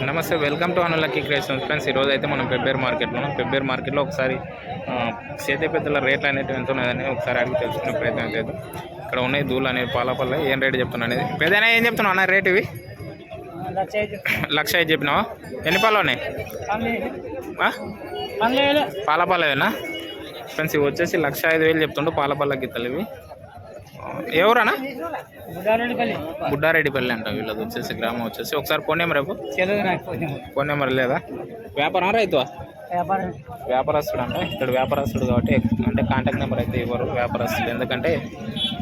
నమస్తే, welcome to అనులక్కీ creations friends. ఈరోజు అయితే మనం పెబ్బేరు మార్కెట్లో ఉన్నాం. పెబ్బేరు మార్కెట్లో ఒకసారి సేతే పెద్దల రేట్లు అనేవి ఎంత ఉన్నదని ఒకసారి అడిగి తెలుసుకునే ప్రయత్నం చేద్దాం. ఇక్కడ ఉన్నాయి దూళ్ళు అనేవి పాలపల్ల ఏం రేటు చెప్తున్నా అనేది. పెద్దనా ఏం చెప్తున్నావు అన్న రేటు? ఇవి 1,05,000 చెప్పినావా? ఎన్ని పళ్ళు ఉన్నాయి? పాలపల్లవేనా ఫ్రెండ్స్? ఇవి వచ్చేసి 1,05,000 చెప్తుండు పాలపల్ల గిత్తలు. ఇవి ఎవరన్నా? బుడ్డారెడ్డిపల్లి అంట వీళ్ళది వచ్చేసి గ్రామం వచ్చేసి. ఒకసారి ఫోన్ నెంబర్ రేపు. ఫోన్ నెంబర్ లేదా? వ్యాపారం రైతువా? వ్యాపారస్తుడు అంట. ఇక్కడ వ్యాపారస్తుడు కాబట్టి అంటే కాంటాక్ట్ నెంబర్ అయితే ఇవ్వరు వ్యాపారస్తుడు, ఎందుకంటే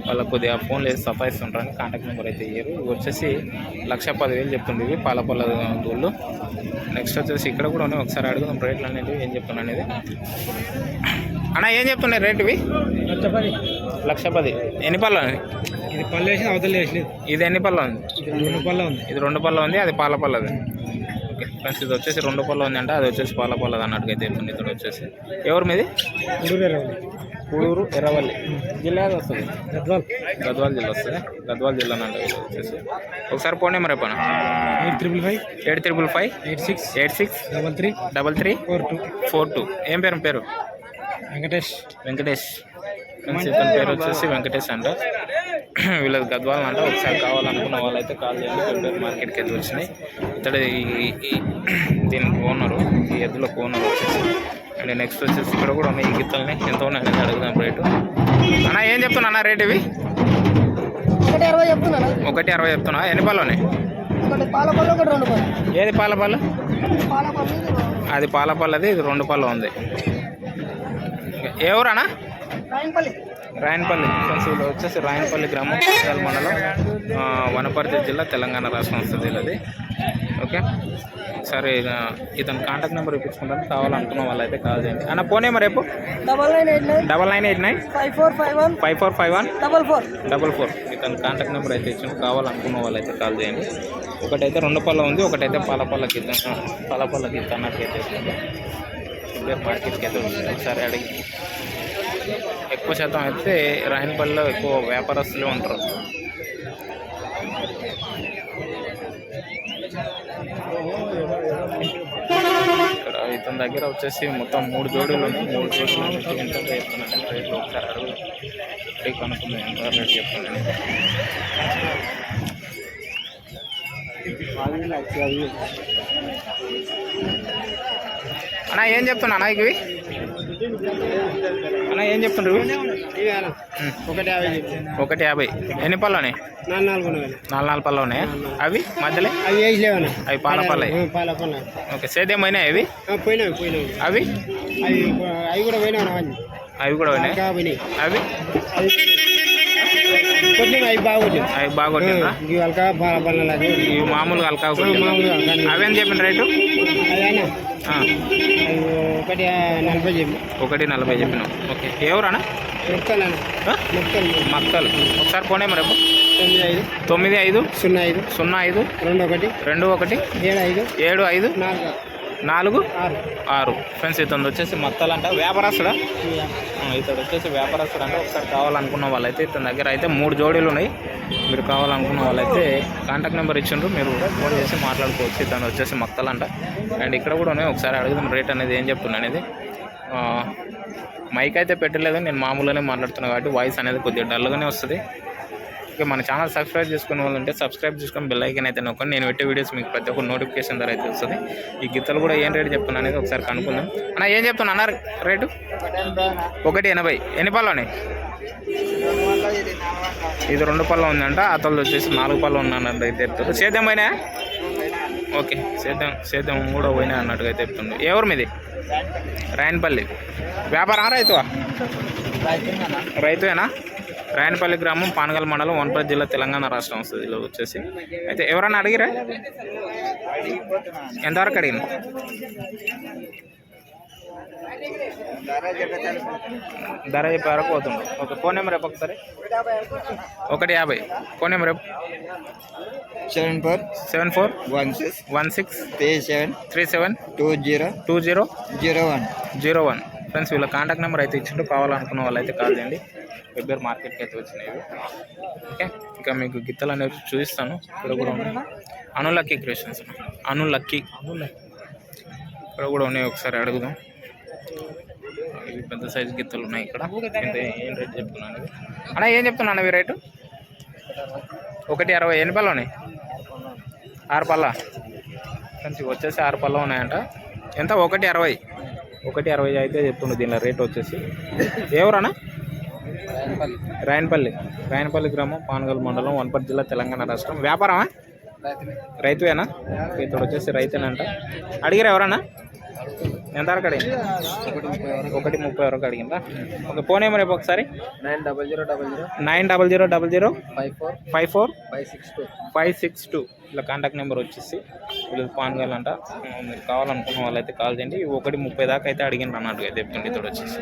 వాళ్ళకు కొద్దిగా ఫోన్లు వేసి సఫాయిస్తుంటారని కాంటాక్ట్ నెంబర్ అయితే ఇవ్వరు. ఇవి వచ్చేసి 1,10,000 చెప్తుండే ఇవి పాలపల్ల దూళ్ళు. నెక్స్ట్ వచ్చేసి ఇక్కడ కూడా ఉన్నాయి, ఒకసారి అడుగుదాం రేట్లు అనేది ఏం చెప్తున్నా అనేది. అన్న ఏం చెప్తున్నాయి రేట్ ఇవి? 1,10,000. ఎన్ని పళ్ళు? ఇది పళ్ళు వేసి అవతల వేసలేదు. ఇది ఎన్ని పళ్ళు ఉంది? ఇది 2 పళ్ళు ఉంది. ఇది 2 పళ్ళు ఉంది, అది పాలపల్లది. ఓకే ఫ్రెండ్స్, ఇది వచ్చేసి 2 పళ్ళు ఉంది అంటే అది వచ్చేసి పాలపల్లది అన్నట్టుగా చెప్తుంది. ఇది వచ్చేసి ఎవరు మీది? కూడూరు ఎర్రవల్లి జిల్లా వస్తుంది. గద్వాల్ జిల్లా వస్తుంది. గద్వాల్ జిల్లా అంటే ఇది వచ్చేసి. ఒకసారి ఫోన్ నెంబర్ చెప్పనా? 855 86 33 42. ఏం పేరు? వెంకటేష్. ఫ్రెండ్స్ ఇతని పేరు వచ్చేసి వెంకటేష్ అంట. వీళ్ళది గద్వాల్ అంట. ఒకసారి కావాలనుకున్న వాళ్ళైతే కాల్ చేయండి. పెబ్బేరు మార్కెట్కి ఎద్దులు వచ్చినాయి. ఇతడు దీనికి ఓనరు, ఈ ఎద్దులకు ఓనర్ వచ్చేసి. అండ్ నెక్స్ట్ వచ్చేసి ఇక్కడ కూడా ఉన్నాయి ఈ గిత్తల్ని. ఎంత ఉన్నాయి అనేది అడుగుదాం రేటు. అన్న ఏం చెప్తున్నా అన్న రేట్ ఇవి? 1,60 చెప్తున్నా. ఎన్ని పళ్ళు ఉన్నాయి? ఏది పాలపల్లు? అది పాలపల్లది, ఇది 2 పళ్ళు ఉంది. ఏ ఊరన్నా? రాయనపల్లి ఫ్రెండ్స్. వీళ్ళు వచ్చేసి రాయనపల్లి గ్రామం, మండలం, వనపర్తి జిల్లా, తెలంగాణ రాష్ట్రం వస్తుంది వీళ్ళది. ఓకే, సరే ఇతను కాంటాక్ట్ నెంబర్ ఇప్పించుకుంటాను. కావాలనుకున్న వాళ్ళు అయితే కాల్ చేయండి. అన్న ఫోన్ నెంబర్ రేపు 9989 5451 44. ఇతను కాంటాక్ట్ నెంబర్ అయితే ఇచ్చాను. కావాలనుకున్న వాళ్ళు అయితే కాల్ చేయండి. ఒకటైతే 2 పళ్ళ ఉంది, ఒకటైతే పాలపల్ల గిత్త అన్నట్లయితే మార్కెట్కి అయితే వస్తుంది. ఒకసారి అడిగి ఎక్కువ శాతం అయితే రాయనపల్లిలో ఎక్కువ వ్యాపారస్తులే ఉంటారు. ఇక్కడ ఇతని దగ్గర వచ్చేసి మొత్తం 3 జోడీలు ఉన్నాయి. 3 జోడీలు ఎంత చెప్తున్నాను రేట్లు ఒకసారి అడుగు కనుక్కుందాం. ఎంత రేట్ చెప్తున్నాను. అన్న ఏం చెప్తున్నా అన్న ఇవి? అన్న ఏం చెప్తుండ్రు? 1,50. ఎన్ని పళ్ళు ఉన్నాయి? 4 పళ్ళు ఉన్నాయి. అవి మధ్యలో అవి పాలపల్ల. ఓకే, సేదేమైనా ఇవి? అవి కూడా పోయినాయి. అవి బాగొట్టిండ్రా? ఇవి మామూలుగా అల్కా. అవేం చెప్పిన రేటు? 1,40 చెప్పినాం. ఓకే, ఎవరన్నా? మక్కలు. ఒకసారి ఫోన్ నెంబర్ రేపు 95 05 21 75 46. ఫ్రెండ్స్ ఇతను వచ్చేసి మక్కలంట. వ్యాపారస్తుడా? ఇతడు వచ్చేసి వ్యాపారస్తుడు అంటే. ఒకసారి కావాలనుకున్న వాళ్ళైతే ఇతని దగ్గర అయితే 3 జోడీలు ఉన్నాయి. మీరు కావాలనుకున్న వాళ్ళైతే కాంటాక్ట్ నెంబర్ ఇచ్చిండ్రు, మీరు ఫోన్ చేసి మాట్లాడుకోవచ్చు. ఇతను వచ్చేసి మక్కలంట. అండ్ ఇక్కడ కూడా ఉన్నాయి, ఒకసారి అడుగుదాం రేట్ అనేది ఏం చెప్తున్నా అనేది. మైక్ అయితే పెట్టలేదు, నేను మామూలుగానే మాట్లాడుతున్నాను కాబట్టి వాయిస్ అనేది కొద్దిగా డల్గానే వస్తుంది. ఓకే, మన ఛానల్ సబ్స్క్రైబ్ చేసుకునే వాళ్ళు ఉంటే సబ్స్క్రైబ్ చేసుకొని బెల్ ఐకాన్ అయితే నొక్కండి. నేను పెట్టే వీడియోస్ మీకు ప్రతి ఒక్క నోటిఫికేషన్ ద్వారా అయితే వస్తుంది. ఈ గిత్తలు కూడా ఏం రేటు చెప్తున్నా అనేది ఒకసారి కనుక్కుందాం. అన్న ఏం చెప్తున్నా అన్న రేటు? 1,80. ఎన్ని పళ్ళు ఉన్నాయి? ఇది 2 పళ్ళు ఉందంట. అతలు వచ్చేసి 4 పళ్ళు ఉన్నట్టు అయితే చెప్తారు. సేద్యం పోయినా? ఓకే, సేద్యం కూడా పోయినా అన్నట్టుగా అయితే చెప్తుండ్రు. ఎవరు మీది? రాయనపల్లి. వ్యాపారం రైతువా? రైతువేనా? రాయనపల్లి గ్రామం, పానగల్ మండలం, వనపర్తి జిల్లా, తెలంగాణ రాష్ట్రం వస్తుంది. ఇలా వచ్చేసి అయితే ఎవరన్నా అడిగిరా? ఎంతవరకు అడిగిన? ధర చెప్పే వరకు పోతుండ్రు. ఓకే, ఫోన్ నెంబర్ రేపు ఒకసారి. 1,50. ఫోన్ నెంబర్ రేపు 74 16 37 20 01. ఫ్రెండ్స్ వీళ్ళ కాంటాక్ట్ నెంబర్ అయితే ఇచ్చిండు, కావాలనుకున్న వాళ్ళు అయితే కాల్ చేయండి. వెబ్బేర్ మార్కెట్కి అయితే వచ్చినాయి. ఓకే, ఇంకా మీకు గిత్తలు అనేవి చూపిస్తాను. ఇక్కడ కూడా ఉన్నాయి అనులక్కీ క్రియేషన్స్, అనులక్కీ ఇక్కడ కూడా ఉన్నాయి, ఒకసారి అడుగుదాం. ఇవి పెద్ద సైజు గిత్తలు ఉన్నాయి ఇక్కడ. ఏం రేట్ చెప్తున్నాను అన్న? ఏం చెప్తున్నాను అవి రేటు? 1.60. ఎన్ని పళ్ళు ఉన్నాయి? 6 పళ్ళ. కొంచెం వచ్చేసి 6 పళ్ళు ఉన్నాయంట. ఎంత? 1.60. 1.60 అయితే చెప్తుండే దీనిలో రేట్ వచ్చేసి. ఎవరన్నా? రాయనపల్లి గ్రామం, పానగల్ మండలం, వనపర్తి జిల్లా, తెలంగాణ రాష్ట్రం. వ్యాపారమా? రైతువేనా? ఇతడు వచ్చేసి రైతునంట. అడిగారు ఎవరన్నా? ఎంత వరకు అడిగింది? 1:30 వరకు అడిగిందా? ఓకే, ఫోన్ ఏమో రేపు ఒకసారి 9000545456 ఇలా కాంటాక్ట్ నెంబర్ వచ్చేసి. వీళ్ళు పాన్గల్ అంట. మీరు కావాలనుకున్న వాళ్ళు అయితే కాల్ చేయండి. 1:30 దాకా అయితే అడిగింది అన్నట్టుగా చెప్తుంది ఇతడు వచ్చేసి.